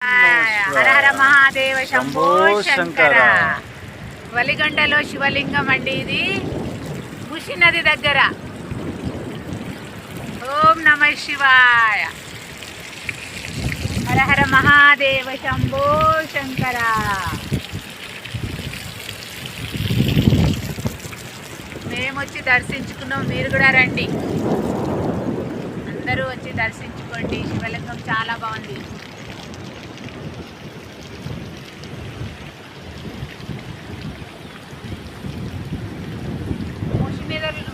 హర హర మహాదేవ శంభో శంకర. వలిగొండలో శివలింగం అండి ఇది, ముషి నది దగ్గర. ఓం నమ శివాయ. హర హర మహాదేవ శంభో శంకర. మేము వచ్చి దర్శించుకున్నాం, మీరు కూడా రండి, అందరూ వచ్చి దర్శించుకోండి. శివలింగం చాలా బాగుంది.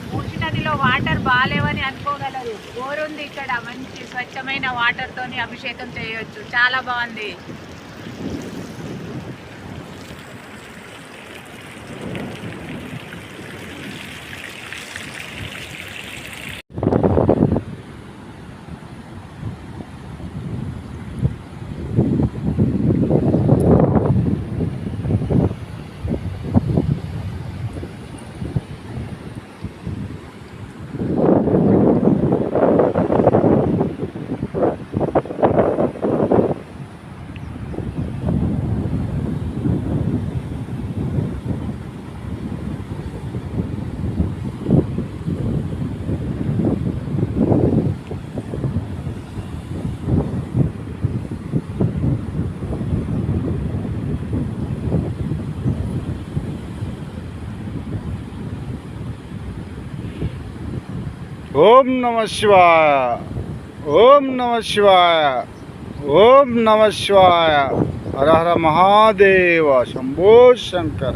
మూసి నదిలో వాటర్ బాగాలేవని అనుకోగలరు. బోరుంది ఇక్కడ, మంచి స్వచ్ఛమైన వాటర్ తోని అభిషేకం చేయొచ్చు. చాలా బాగుంది. ఓం నమ శివాయ. ఓం నమ శివాయ. ఓం నమ శివాయ. హర హర మహాదేవ శంభో శంకర.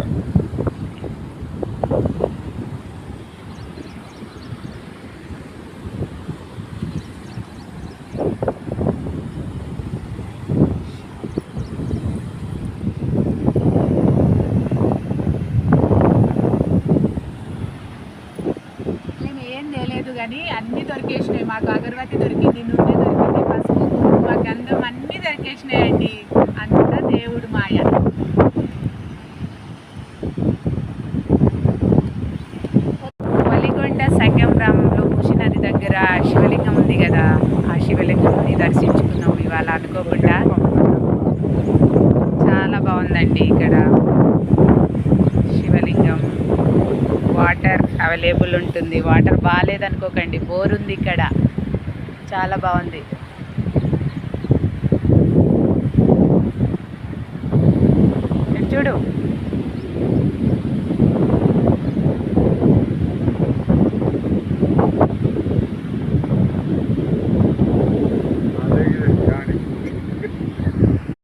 లేదు కానీ అన్నీ దొరికేసినాయి. మాకు అగరబత్తి దొరికింది, నూనె దొరికింది, పసుపు, కుంకుమ, గంధం అన్నీ దొరికేసినాయండి. అంతా దేవుడు మాయ. వలిగొండ సంగమరామంలో ముషి నది దగ్గర శివలింగం ఉంది కదా, ఆ శివలింగంని దర్శించుకున్నాం ఇవాళ అనుకోకుండా. చాలా బాగుందండి ఇక్కడ శివలింగం. వాటర్ అవైలబుల్ ఉంటుంది. వాటర్ బాగాలేదనుకోకండి, బోర్ ఉంది ఇక్కడ, చాలా బాగుంది.